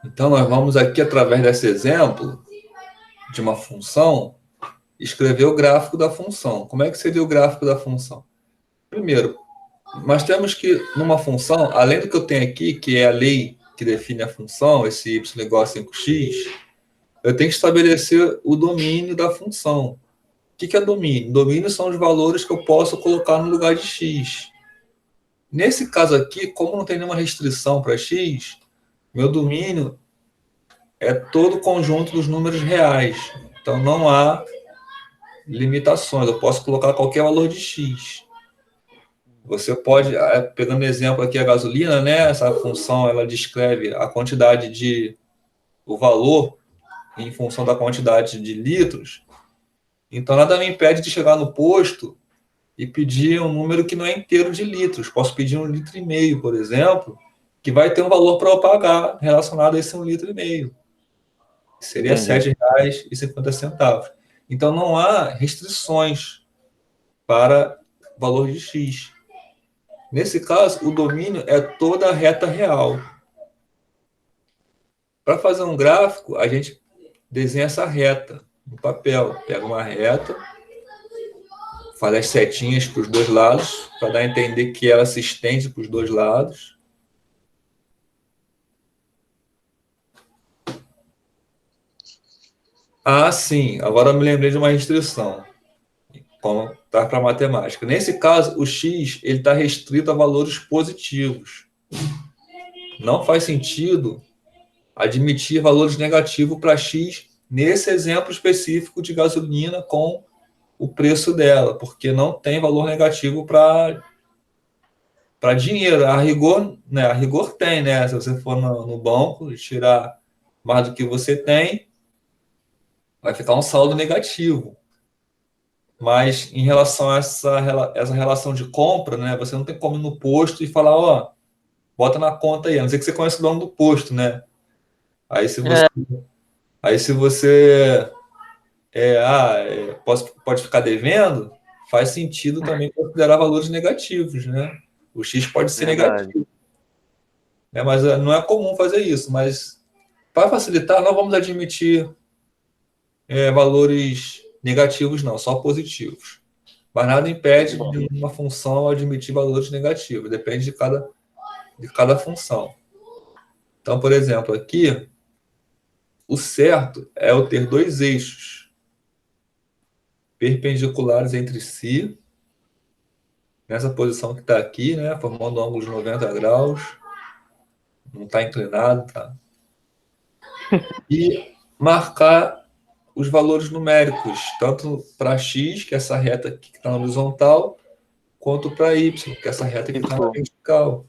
Então, nós vamos aqui, através desse exemplo de uma função, escrever o gráfico da função. Como é que seria o gráfico da função? Primeiro, nós temos que, numa função, além do que eu tenho aqui, que é a lei que define a função, esse y igual a 5x, eu tenho que estabelecer o domínio da função. O que é domínio? Domínio são os valores que eu posso colocar no lugar de x. Nesse caso aqui, como não tem nenhuma restrição para x, meu domínio é todo o conjunto dos números reais. Então, não há limitações. Eu posso colocar qualquer valor de x. Você pode, pegando exemplo aqui a gasolina, né? Essa função ela descreve a quantidade de o valor em função da quantidade de litros. Então nada me impede de chegar no posto e pedir um número que não é inteiro de litros. Posso pedir 1,5 litro, por exemplo, que vai ter um valor para eu pagar relacionado a esse 1,5 litro. Seria R$ 7,50. Então não há restrições para valor de x. Nesse caso, o domínio é toda a reta real. Para fazer um gráfico, a gente desenha essa reta no papel. Pega uma reta, faz as setinhas para os dois lados, para dar a entender que ela se estende para os dois lados. Ah, sim, agora eu me lembrei de uma restrição, como está para matemática. Nesse caso, o x está restrito a valores positivos. Não faz sentido admitir valores negativos para x nesse exemplo específico de gasolina com o preço dela, porque não tem valor negativo para dinheiro. A rigor, né? A rigor tem, né? Se você for no banco e tirar mais do que você tem, vai ficar um saldo negativo. Mas em relação a essa relação de compra, né? Você não tem como ir no posto e falar, ó, bota na conta aí, a não ser que você conheça o dono do posto, né? Aí se você, aí se você pode ficar devendo, faz sentido também considerar valores negativos, né? O X pode ser negativo. Né? Mas não é comum fazer isso. Mas para facilitar, não vamos admitir valores negativos, não, só positivos. Mas nada impede de uma função admitir valores negativos, depende de cada função. Então, por exemplo, aqui, o certo é eu ter dois eixos perpendiculares entre si, nessa posição que está aqui, né, formando um ângulo de 90 graus, não está inclinado, tá? E marcar os valores numéricos, tanto para x, que é essa reta aqui que está na horizontal, quanto para y, que é essa reta que está na vertical.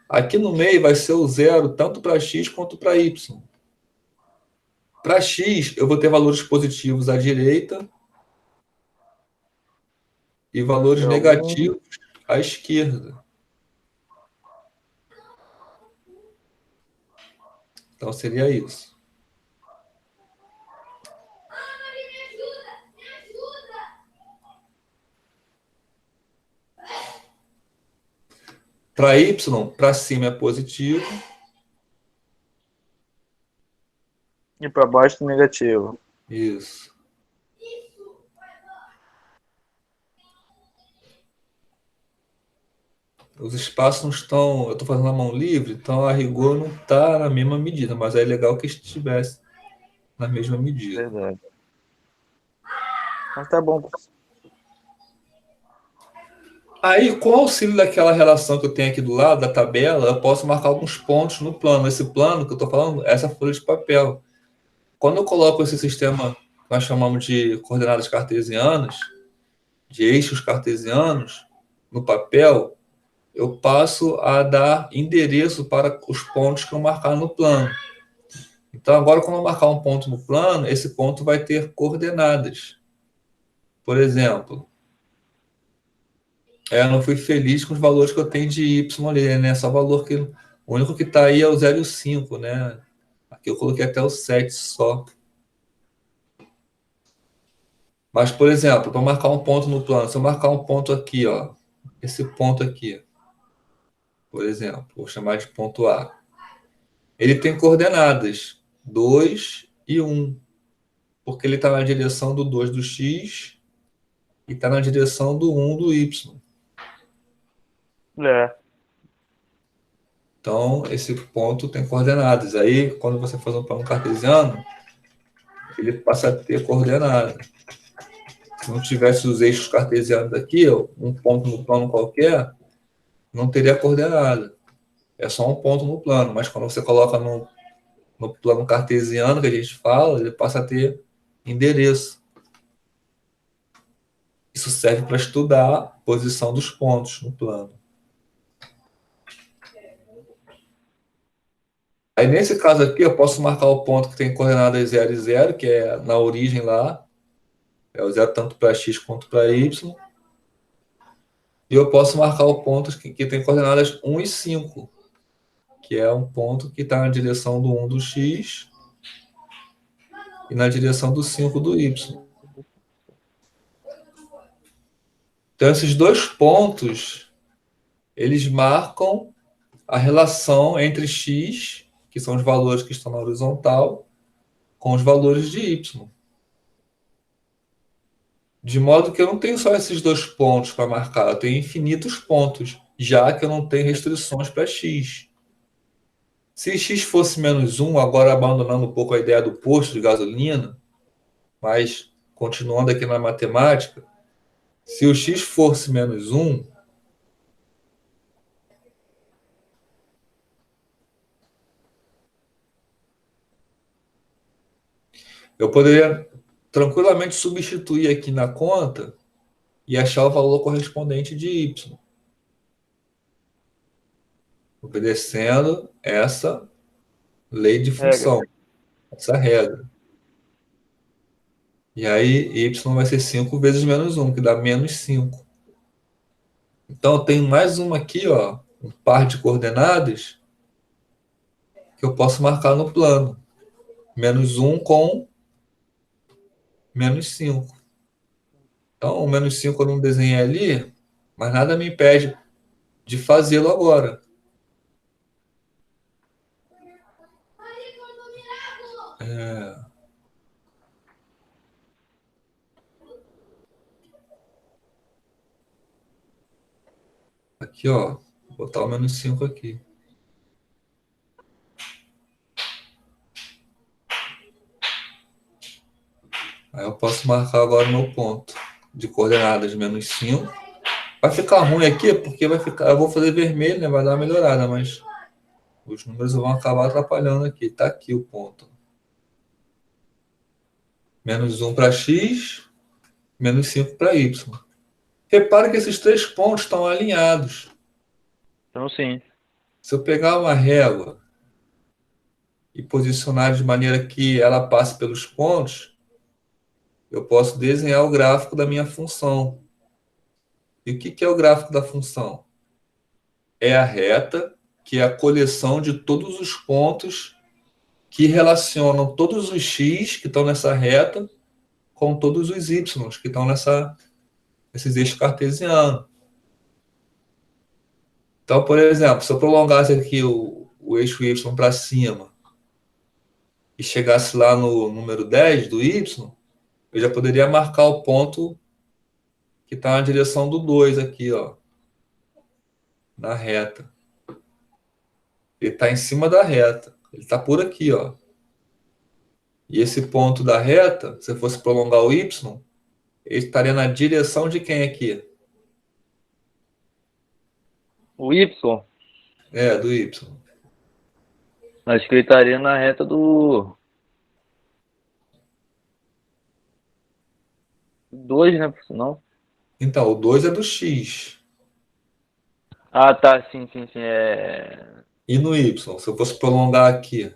Aqui no meio vai ser o zero, tanto para x quanto para y. Para x, eu vou ter valores positivos à direita e valores negativos à esquerda. Então, seria isso. Para y, para cima é positivo. E para baixo negativo. Isso. Os espaços não estão... Eu estou fazendo a mão livre, então a rigor não está na mesma medida, mas é legal que estivesse na mesma medida. Verdade. Mas tá bom. Aí, com o auxílio daquela relação que eu tenho aqui do lado, da tabela, eu posso marcar alguns pontos no plano. Esse plano que eu estou falando, essa folha de papel. Quando eu coloco esse sistema que nós chamamos de coordenadas cartesianas, de eixos cartesianos, no papel, eu passo a dar endereço para os pontos que eu marcar no plano. Então, agora, quando eu marcar um ponto no plano, esse ponto vai ter coordenadas. Por exemplo, eu não fui feliz com os valores que eu tenho de y ali, né? Só valor que... O único que está aí é o 0 e o 5, né? Aqui eu coloquei até o 7 só. Mas, por exemplo, para marcar um ponto no plano, se eu marcar um ponto aqui, ó, esse ponto aqui, por exemplo, vou chamar de ponto A. ele tem coordenadas 2 e 1, porque ele está na direção do 2 do x e está na direção do 1 do y. É. Então, esse ponto tem coordenadas. Aí, quando você faz um plano cartesiano, ele passa a ter coordenada. Se não tivesse os eixos cartesianos aqui, um ponto no plano qualquer, não teria coordenada. É só um ponto no plano. Mas quando você coloca no plano cartesiano que a gente fala, ele passa a ter endereço. Isso serve para estudar a posição dos pontos no plano. Aí, nesse caso aqui, eu posso marcar o ponto que tem coordenadas 0 e 0, que é na origem lá. É o 0 tanto para x quanto para y. E eu posso marcar o ponto que tem coordenadas 1 e 5, que é um ponto que está na direção do 1 do x e na direção do 5 do y. Então, esses dois pontos, eles marcam a relação entre x, que são os valores que estão na horizontal, com os valores de y. De modo que eu não tenho só esses dois pontos para marcar, eu tenho infinitos pontos, já que eu não tenho restrições para x. Se x fosse menos 1, agora abandonando um pouco a ideia do posto de gasolina, mas continuando aqui na matemática, se o x fosse menos 1, eu poderia tranquilamente substituir aqui na conta e achar o valor correspondente de y, obedecendo essa lei de Regra. função, essa regra. E aí, y vai ser 5 vezes menos 1, que dá menos 5. Então, eu tenho mais uma aqui, ó, um par de coordenadas que eu posso marcar no plano. Menos 1 com menos 5. Então, o menos 5 eu não desenhei ali, mas nada me impede de fazê-lo agora. Aqui, ó, vou botar o menos 5 aqui. Aí eu posso marcar agora o meu ponto de coordenadas menos 5. Vai ficar ruim aqui, porque vai ficar, eu vou fazer vermelho, né? Vai dar uma melhorada, mas os números vão acabar atrapalhando aqui. Tá aqui o ponto. Menos 1 para x, menos 5 para y. Repare que esses três pontos estão alinhados. Então, sim. Se eu pegar uma régua e posicionar de maneira que ela passe pelos pontos, eu posso desenhar o gráfico da minha função. E o que é o gráfico da função? É a reta, que é a coleção de todos os pontos que relacionam todos os x que estão nessa reta com todos os y que estão nesses eixos cartesianos. Então, por exemplo, se eu prolongasse aqui o eixo y para cima e chegasse lá no número 10 do y, eu já poderia marcar o ponto que está na direção do 2 aqui, ó, na reta. Ele está em cima da reta. Ele está por aqui, ó. E esse ponto da reta, se eu fosse prolongar o y, ele estaria na direção de quem aqui? O Y, É, do y. acho que ele estaria na reta do 2, né? Não? Então, o 2 é do x. Ah, tá. Sim, sim, sim. É... E no y, se eu fosse prolongar aqui,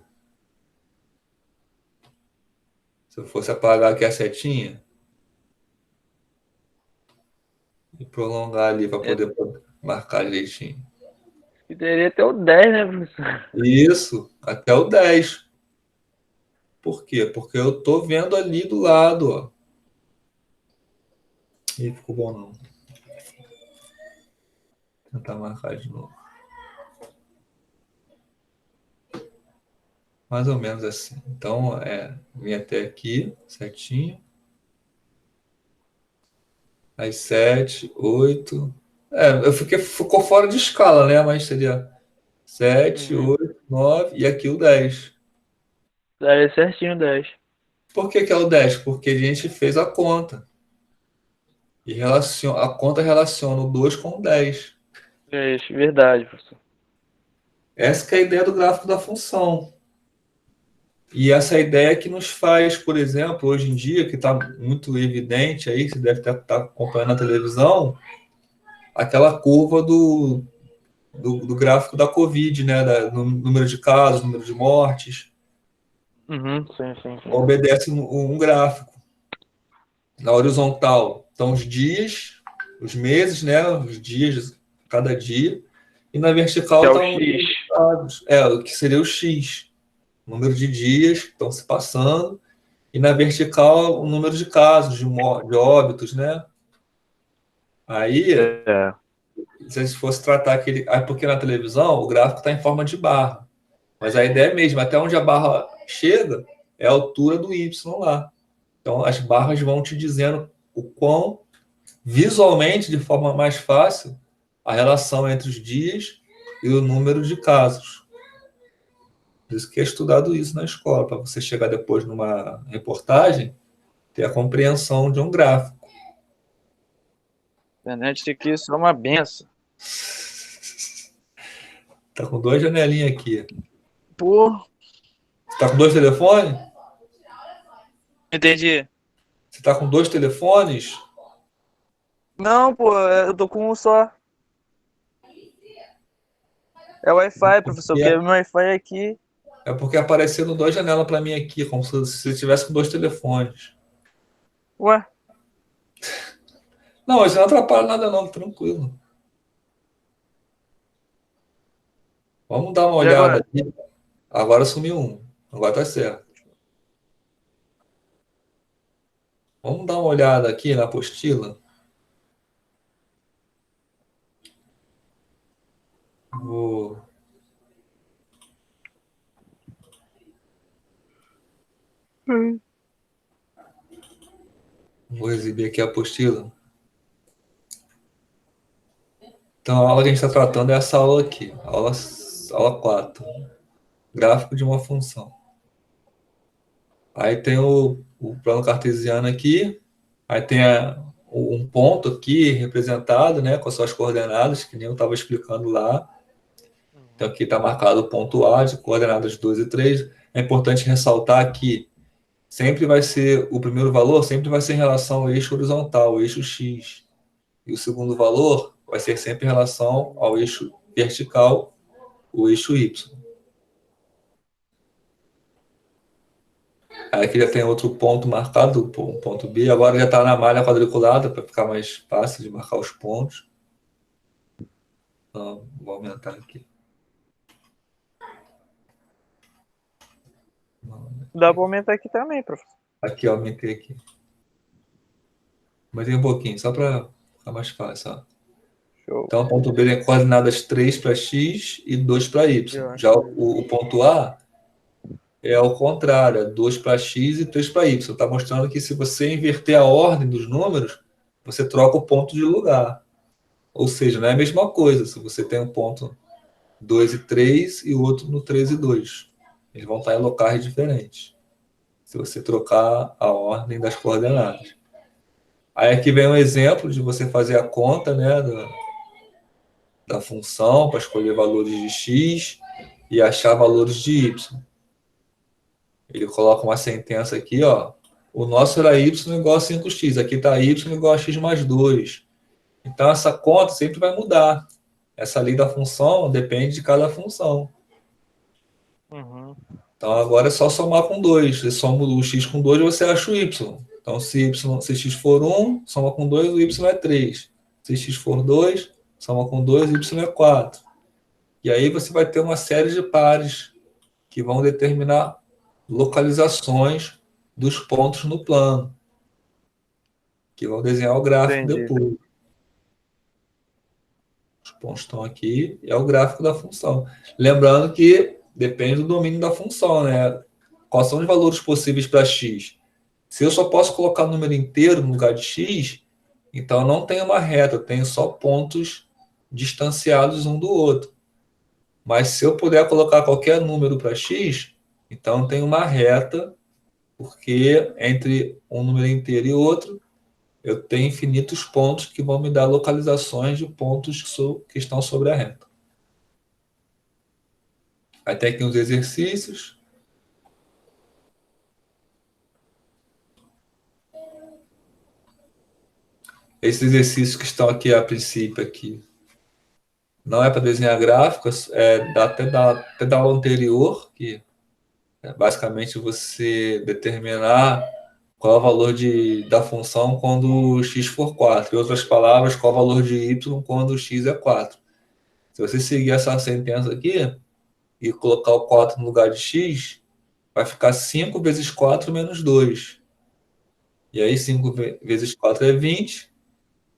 se eu fosse apagar aqui a setinha e prolongar ali para é... poder marcar direitinho. que teria até o 10, né, professor? Isso, até o 10. Por quê? Porque eu estou vendo ali do lado, ó. Ih, ficou bom não. Vou tentar marcar de novo. mais ou menos assim. Então, vim até aqui, certinho. Aí 7, 8. Ficou fora de escala, né? Mas seria 7, Uhum. 8, 9 e aqui o 10. Daí é certinho 10. Por que que é o 10? Porque a gente fez a conta. E a conta relaciona o 2 com o 10. É isso, verdade, professor. Essa que é a ideia do gráfico da função. E essa ideia que nos faz, por exemplo, hoje em dia, que está muito evidente aí, você deve estar acompanhando na televisão, aquela curva do gráfico da Covid, né? No número de casos, número de mortes, Uhum, sim, sim, sim. obedece um gráfico. Na horizontal estão os dias, os meses, né? Os dias, cada dia. E na Que vertical é o está o número X. de casos. O que seria o X. O número de dias que estão se passando. E na vertical, o número de casos, de óbitos, né? Aí, É. se a gente fosse tratar aquele. Porque na televisão o gráfico está em forma de barra. Mas a ideia é mesmo, até onde a barra chega, é a altura do Y lá. Então, as barras vão te dizendo o quão, visualmente, de forma mais fácil, a relação entre os dias e o número de casos. Por isso que é estudado isso na escola, para você chegar depois numa reportagem, ter a compreensão de um gráfico. A internet aqui é só uma benção. Tá com duas janelinhas aqui. Pô, Você tá com dois telefones? entendi. Você tá com dois telefones? Não, pô, eu tô com um só. É Wi-Fi, professor, porque meu Wi-Fi aqui. É porque apareceram duas janelas para mim aqui, como se você estivesse com dois telefones. Ué, Não, isso não atrapalha nada não, tranquilo. Vamos dar uma e olhada agora? aqui. Agora sumiu um. Agora tá certo. Vamos dar uma olhada aqui na apostila. Vou, vou exibir aqui a apostila. Então, a aula que a gente está tratando é essa aula aqui. Aula 4. Gráfico de uma função. Aí tem o plano cartesiano aqui. Aí tem um ponto aqui representado, né, com as suas coordenadas, que nem eu estava explicando lá. Então, aqui está marcado o ponto A, de coordenadas 2 e 3. É importante ressaltar que sempre vai ser, o primeiro valor sempre vai ser em relação ao eixo horizontal, o eixo X. E o segundo valor vai ser sempre em relação ao eixo vertical, o eixo Y. Aí aqui já tem outro ponto marcado, o ponto B. Agora já está na malha quadriculada, para ficar mais fácil de marcar os pontos. Então, vou aumentar aqui. Dá pra aumentar aqui também, professor. Aqui, aumentei aqui. Aumentei um pouquinho, só para ficar mais fácil. Ó. Show. Então, o ponto B tem coordenadas 3 para X e 2 para Y. Eu acho Já que o ponto A é ao contrário, é 2 para X e 3 para Y. Está mostrando que se você inverter a ordem dos números, você troca o ponto de lugar. Ou seja, não é a mesma coisa se você tem um ponto 2 e 3 e o outro no 3 e 2. Eles vão estar em locais diferentes. Se você trocar a ordem das coordenadas. Aí aqui vem um exemplo de você fazer a conta, né, da função para escolher valores de x e achar valores de y. Ele coloca uma sentença aqui, ó. O nosso era y igual a 5x. Aqui está y igual a x mais 2. Então, essa conta sempre vai mudar. Essa lei da função depende de cada função. Uhum. Então, agora é só somar com 2. Você soma o x com 2, você acha o y. Então, se x for 1, soma com 2, o y é 3. Se x for 2, soma com 2, o y é 4. E aí você vai ter uma série de pares que vão determinar localizações dos pontos no plano, que vão desenhar o gráfico Entendi. depois. Os pontos estão aqui, é o gráfico da função. Lembrando que depende do domínio da função, né? Quais são os valores possíveis para x? Se eu só posso colocar o número inteiro no lugar de x, então eu não tenho uma reta, eu tenho só pontos distanciados um do outro. Mas se eu puder colocar qualquer número para x, então eu tenho uma reta, porque entre um número inteiro e outro, eu tenho infinitos pontos que vão me dar localizações de pontos que estão sobre a reta. Aí tem aqui uns exercícios. Esses exercícios que estão aqui a princípio aqui não é para desenhar gráficos, até da aula anterior, que é basicamente você determinar qual é o valor da função quando x for 4. Em outras palavras, qual é o valor de y quando x é 4. Se você seguir essa sentença aqui e colocar o 4 no lugar de x, vai ficar 5 vezes 4 menos 2. E aí 5 vezes 4 é 20.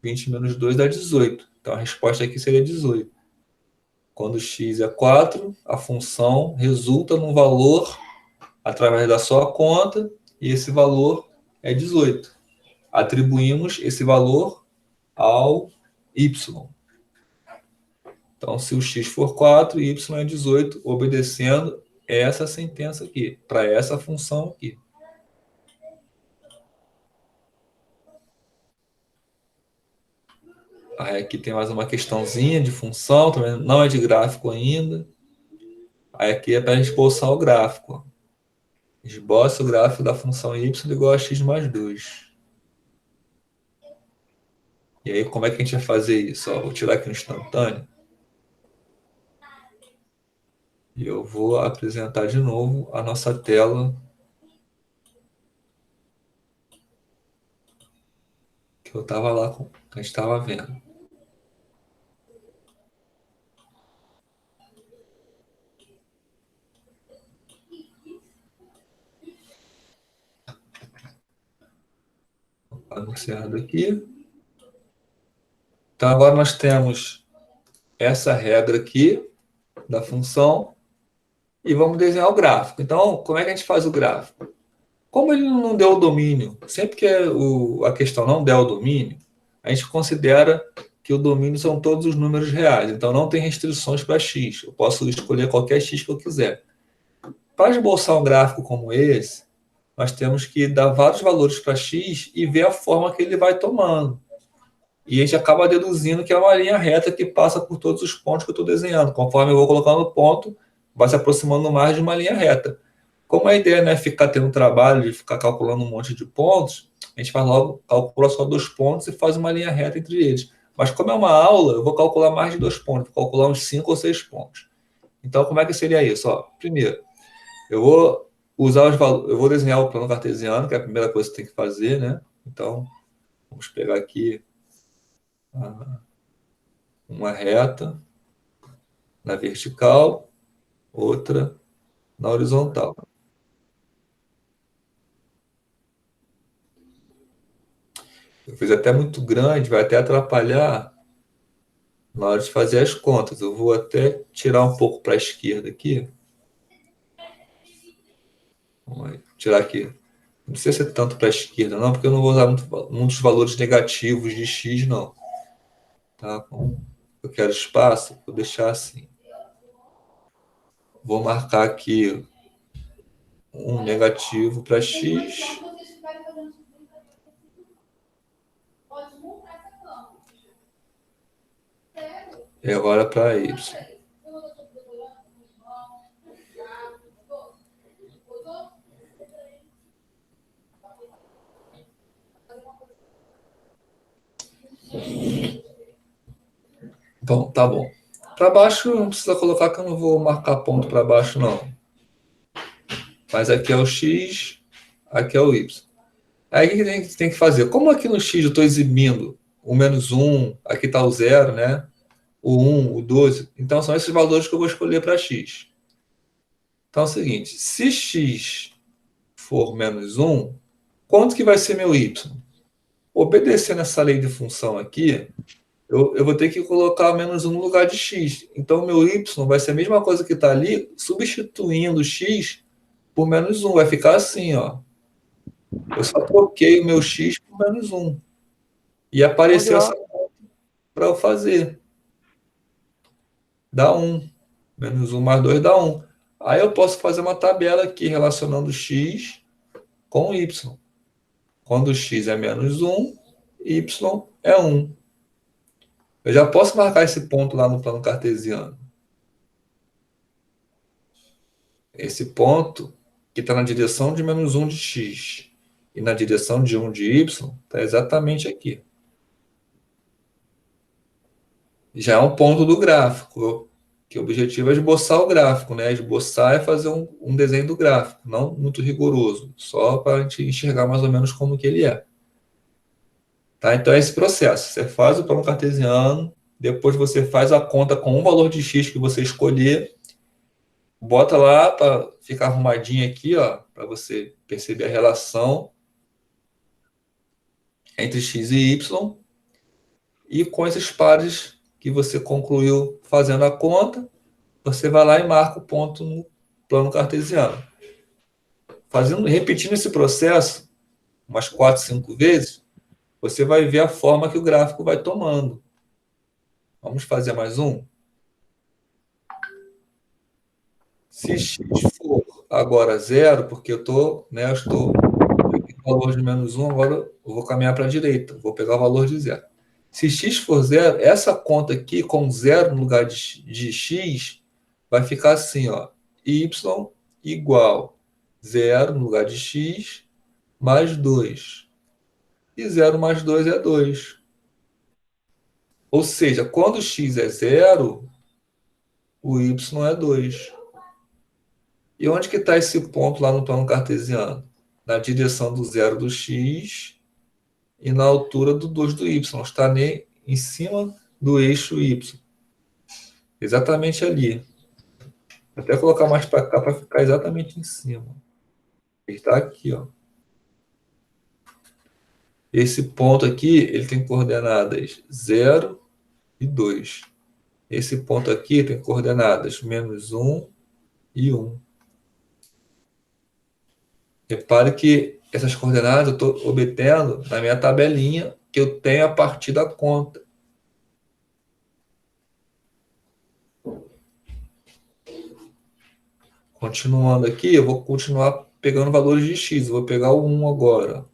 20 menos 2 dá 18. Então a resposta aqui seria 18. Quando x é 4, a função resulta num valor através da sua conta, e esse valor é 18. Atribuímos esse valor ao y. Então, se o x for 4, y é 18, obedecendo essa sentença aqui, para essa função aqui. Aí aqui tem mais uma questãozinha de função, também não é de gráfico ainda. Aí aqui é para a gente esboçar o gráfico. Esboça o gráfico da função y igual a x mais 2. E aí, como é que a gente vai fazer isso? Ó, vou tirar aqui no instantâneo. E eu vou apresentar de novo a nossa tela que eu estava lá, que a gente estava vendo. Anunciado aqui. Então, agora nós temos essa regra aqui da função e vamos desenhar o gráfico. Então, como é que a gente faz o gráfico? Como ele não deu o domínio, sempre que a questão não der o domínio, a gente considera que o domínio são todos os números reais. Então, não tem restrições para x. Eu posso escolher qualquer x que eu quiser. Para esboçar um gráfico como esse, nós temos que dar vários valores para x e ver a forma que ele vai tomando. E a gente acaba deduzindo que é uma linha reta que passa por todos os pontos que eu estou desenhando. Conforme eu vou colocando o ponto, vai se aproximando mais de uma linha reta. Como a ideia não é ficar tendo trabalho de ficar calculando um monte de pontos, a gente faz logo, calcula só 2 pontos e faz uma linha reta entre eles. Mas como é uma aula, eu vou calcular mais de 2 pontos, vou calcular uns 5 ou 6 pontos. Então, como é que seria isso? Ó, primeiro, eu vou usar os valores, eu vou desenhar o plano cartesiano, que é a primeira coisa que tem que fazer, né? Então, vamos pegar aqui uma reta na vertical, outra na horizontal. Eu fiz até muito grande, vai até atrapalhar na hora de fazer as contas. Eu vou até tirar um pouco para a esquerda aqui. Vamos tirar aqui. Não precisa ser tanto para a esquerda, não, porque eu não vou usar muitos valores negativos de x, não. Tá? Como eu quero espaço, vou deixar assim. Vou marcar aqui um negativo para x. E agora para y. Então, tá bom. Para baixo não precisa colocar, que eu não vou marcar ponto para baixo, não. Mas aqui é o x, aqui é o y. Aí o que a gente tem que fazer? Como aqui no x eu estou exibindo o menos 1, aqui está o 0, né? O 1, o 12. Então, são esses valores que eu vou escolher para x. Então, é o seguinte. Se x for menos 1, quanto que vai ser meu y? Obedecendo essa lei de função aqui, eu vou ter que colocar menos 1 no lugar de x. Então, o meu y vai ser a mesma coisa que está ali, substituindo x por menos 1. Vai ficar assim, ó. Eu só troquei o meu x por menos 1. E Onde, apareceu ó? essa conta para eu fazer. Dá 1. Menos 1 mais 2 dá 1. Aí eu posso fazer uma tabela aqui relacionando x com y. Quando x é menos 1, y é 1. Eu já posso marcar esse ponto lá no plano cartesiano. Esse ponto que está na direção de menos 1 de x e na direção de 1 de y está exatamente aqui. Já é um ponto do gráfico, que o objetivo é esboçar o gráfico, né? Esboçar é fazer um desenho do gráfico, não muito rigoroso, só para a gente enxergar mais ou menos como que ele é. Tá? Então é esse processo. Você faz o plano cartesiano, depois você faz a conta com um valor de x que você escolher, bota lá para ficar arrumadinho aqui, ó, para você perceber a relação entre x e y, e com esses pares que você concluiu fazendo a conta, você vai lá e marca o ponto no plano cartesiano. Repetindo esse processo umas 4, 5 vezes, você vai ver a forma que o gráfico vai tomando. Vamos fazer mais um? Se x for agora zero, porque eu estou com o valor de menos 1, agora eu vou caminhar para a direita, vou pegar o valor de zero. Se x for zero, essa conta aqui com zero no lugar de x vai ficar assim, ó, y igual zero no lugar de x mais 2. E 0 mais 2 é 2. Ou seja, quando x é zero, o y é 2. E onde que está esse ponto lá no plano cartesiano? Na direção do zero do x e na altura do 2 do y. Está em cima do eixo y. Exatamente ali. Vou até colocar mais para cá para ficar exatamente em cima. Ele está aqui, ó. Esse ponto aqui, ele tem coordenadas 0 e 2. Esse ponto aqui tem coordenadas menos 1 e 1. Repare que essas coordenadas eu estou obtendo na minha tabelinha que eu tenho a partir da conta. Continuando aqui, eu vou continuar pegando valores de x. Eu vou pegar o 1 agora.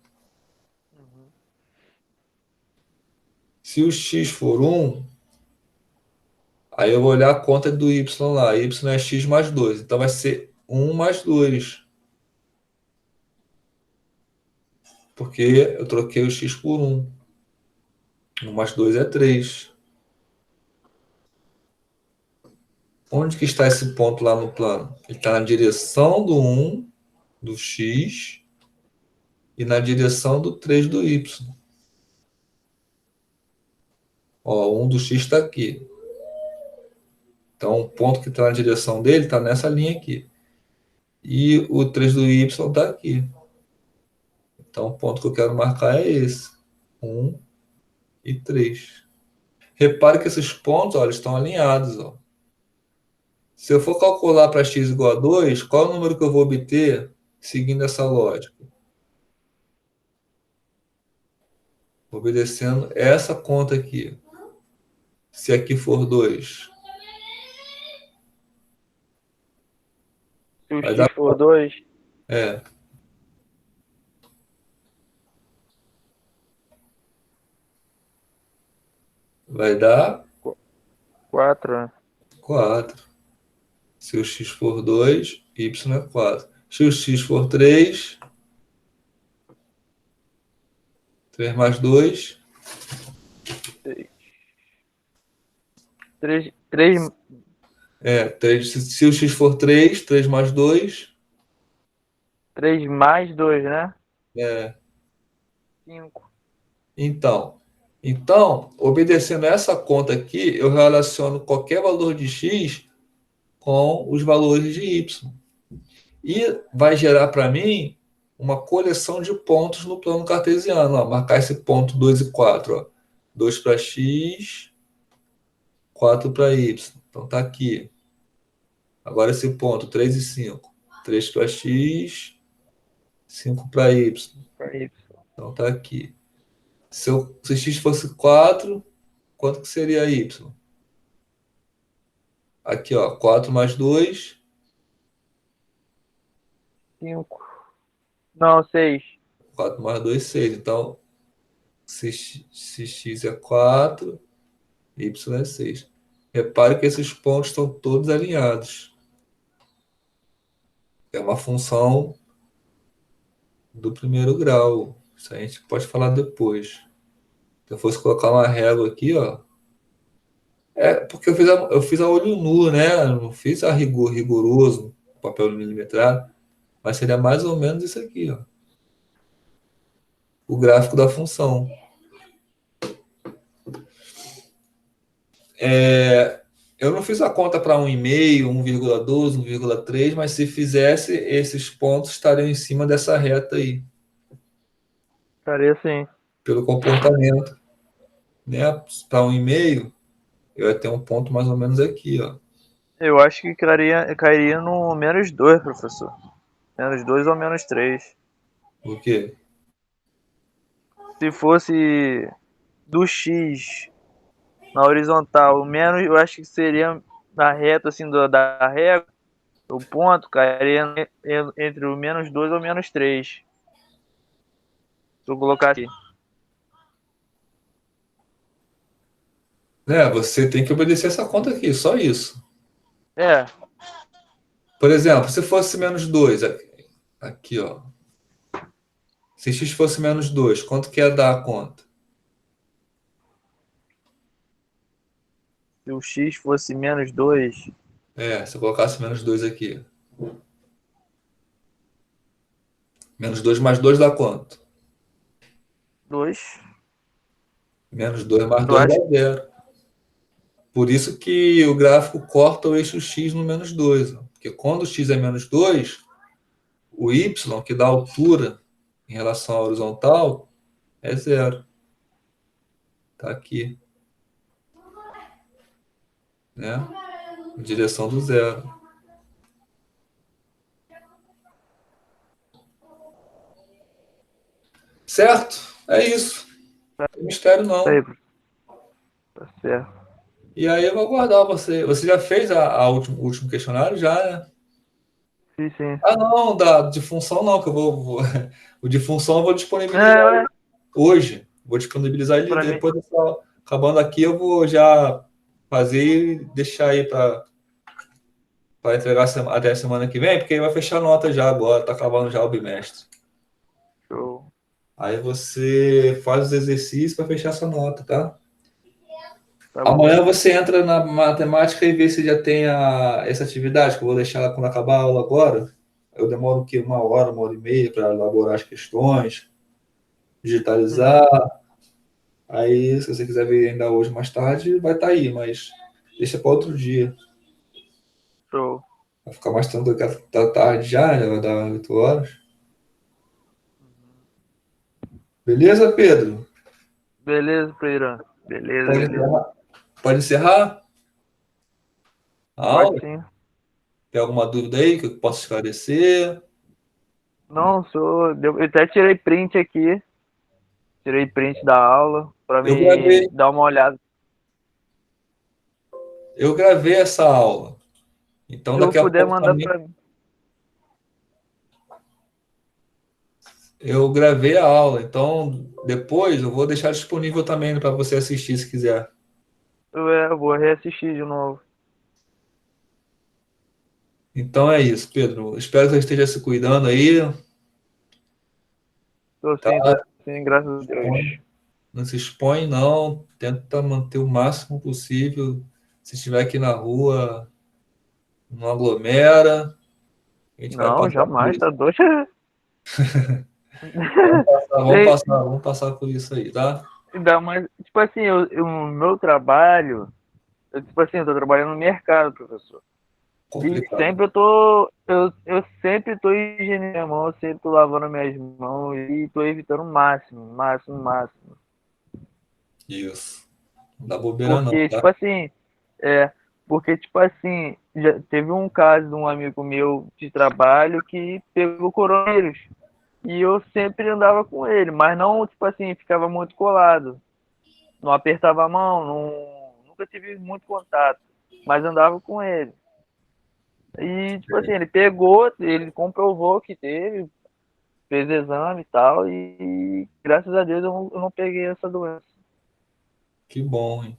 Se o x for 1, aí eu vou olhar a conta do y lá. Y é x mais 2. Então vai ser 1 mais 2. Porque eu troquei o x por 1. 1 mais 2 é 3. Onde que está esse ponto lá no plano? Ele está na direção do 1, do x, e na direção do 3 do y. Ó, o 1 do x está aqui. Então, o ponto que está na direção dele está nessa linha aqui. E o 3 do y está aqui. Então, o ponto que eu quero marcar é esse. 1 e 3. Repare que esses pontos, ó, eles estão alinhados. Ó. Se eu for calcular para x igual a 2, qual é o número que eu vou obter seguindo essa lógica? Obedecendo essa conta aqui. Se aqui for 2. Se o Vai x dar for 2, É. Vai dar 4, né? 4. Se o x for 2, y é 4. Se o x for 3, 3 mais 2, 3, 3. Se o x for 3, 3 mais 2, 3 mais 2, né? é. 5. Então, obedecendo essa conta aqui, eu relaciono qualquer valor de x com os valores de y. E vai gerar para mim uma coleção de pontos no plano cartesiano. Ó, marcar esse ponto 2 e 4. Ó. 2 para x, 4 para y. Então tá aqui. Agora esse ponto, 3 e 5. 3 para x, 5 para y. Pra Y. Então tá aqui. Se x fosse 4, quanto que seria y? Aqui, ó, 4 mais 2, 5. Não, 6. 4 mais 2, 6. Então, se x é 4, y é 6. Repare que esses pontos estão todos alinhados. É uma função do primeiro grau. Isso a gente pode falar depois. Se eu fosse colocar uma régua aqui, ó. É porque eu fiz a olho nu, né? Eu não fiz a rigoroso, papel milimetrado, mas seria mais ou menos isso aqui, ó. O gráfico da função. Eu não fiz a conta para 1,5, 1,12, 1,3, mas se fizesse, esses pontos estariam em cima dessa reta aí, Estaria assim. pelo comportamento, né? Para 1,5, eu ia ter um ponto mais ou menos aqui, ó. Eu acho que cairia no -2, professor. -2 ou -3. Por quê? Se fosse do X na horizontal, o menos, eu acho que seria na reta, assim, da régua, o ponto cairia entre o -2 ou -3. Se eu colocar aqui. Né? Você tem que obedecer essa conta aqui, só isso. É, Por exemplo, se fosse -2, aqui, ó. Se x fosse -2, quanto que ia dar a conta? se o X fosse -2, Se eu colocasse -2 aqui. -2 mais 2 dá quanto? 2, -2 mais eu 2 dá acho. 0. Por isso que o gráfico corta o eixo x no -2. Ó. Porque quando o x é -2, o y, que dá altura em relação à horizontal, é 0. Está aqui. Né? Em direção do 0. Certo? É isso. Não tem mistério Isso aí, não. tá certo. E aí eu vou aguardar você. Você já fez o último questionário? Já, né? Sim, sim. Ah, não, de função não, que eu o de função eu vou disponibilizar É, hoje. Vou disponibilizar ele pra mim. depois acabando aqui, eu vou já fazer e deixar aí para entregar até a semana que vem, porque aí vai fechar a nota já agora, tá acabando já o bimestre. Show. Aí você faz os exercícios para fechar essa nota, tá? Tá bom. Amanhã você entra na matemática e vê se já tem essa atividade, que eu vou deixar ela quando acabar a aula agora. Eu demoro o quê? 1 hora, 1 hora e meia para elaborar as questões, digitalizar. Uhum. Aí, se você quiser ver ainda hoje mais tarde, vai estar aí, mas deixa para outro dia. Show. Vai ficar mais tranquilo que da tarde já, né? Vai dar 8 horas. Beleza, Pedro? Beleza, Pereira. Beleza, Pode beleza. encerrar? Pode encerrar a Pode aula? sim. Tem alguma dúvida aí que eu possa esclarecer? Não, eu até tirei print aqui. Tirei print da aula pra Eu me gravei, dar uma olhada. eu gravei essa aula. Então, Se eu daqui a puder pouco mandar também pra mim. eu gravei a aula. Então, depois eu vou deixar disponível também para você assistir se quiser. Eu vou reassistir de novo. Então é isso, Pedro. Espero que você esteja se cuidando aí. Tô Tá? sim, graças a Deus. Não se expõe, não. Tenta manter o máximo possível. Se estiver aqui na rua, não aglomera. A gente vai Não, passar por jamais, isso. tá doido. Tem, Vamos passar por isso aí, tá? Ainda mais, tipo assim, no meu trabalho, tipo assim, eu tô trabalhando no mercado, professor. E Complicado. sempre eu sempre tô higienizando minha mão, eu sempre tô lavando minhas mãos e tô evitando o máximo, máximo, máximo. Isso. Não dá bobeira não, Porque, tá? tipo assim, é, porque, tipo assim, já teve um caso de um amigo meu de trabalho que pegou coronavírus. E eu sempre andava com ele, mas não, tipo assim, ficava muito colado. Não apertava a mão, nunca tive muito contato, mas andava com ele. E, tipo assim, ele pegou, ele comprovou que teve, fez exame e tal, e graças a Deus eu não peguei essa doença. Que bom, hein?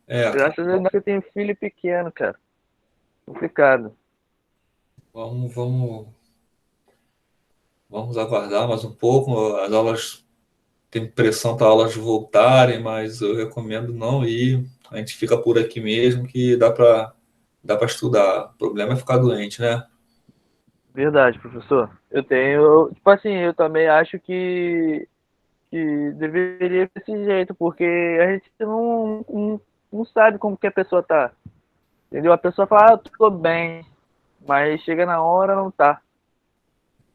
É, cara, Graças a Deus que eu tenho filho pequeno, cara. Complicado. vamos, vamos aguardar mais um pouco. As aulas tem pressão para aulas voltarem, mas eu recomendo não ir. A gente fica por aqui mesmo que dá para estudar. O problema é ficar doente, né? Verdade, professor. Eu tenho, tipo assim, eu também acho que deveria ser desse jeito, porque a gente não sabe como que a pessoa tá. Entendeu? A pessoa fala, ah, eu tô bem, mas chega na hora, não tá.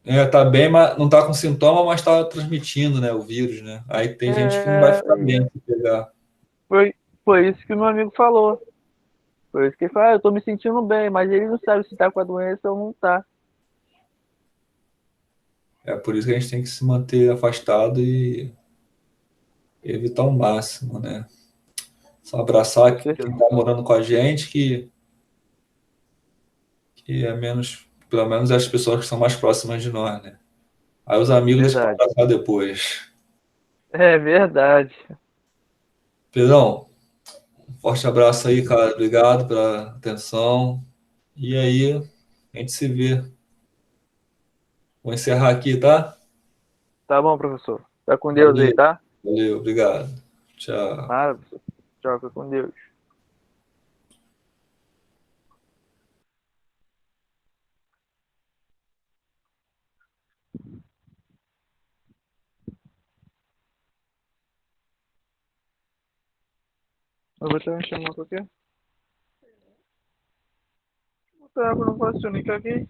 É, tá bem, mas não tá com sintoma, mas tá transmitindo, né, o vírus, né? Aí tem gente que não vai É, ficar bem se pegar. foi, foi isso que o meu amigo falou. Foi isso que ele falou, ah, eu tô me sentindo bem, mas ele não sabe se tá com a doença ou não tá. É por isso que a gente tem que se manter afastado e evitar o máximo, né? Só Com abraçar quem certeza. tá morando com a gente, que é menos, pelo menos as pessoas que são mais próximas de nós, né? Aí os amigos deixam pra Verdade. abraçar depois. É verdade. Pedrão, um forte abraço aí, cara. Obrigado pela atenção. E aí, a gente se vê. Vou encerrar aqui, tá? Tá bom, professor. Tá com Deus aí, Valeu, tá? valeu, obrigado. Tchau. Nada, professor. Tchau, fica com Deus. Eu vou te chamar por quê? Tá, eu não posso te aqui.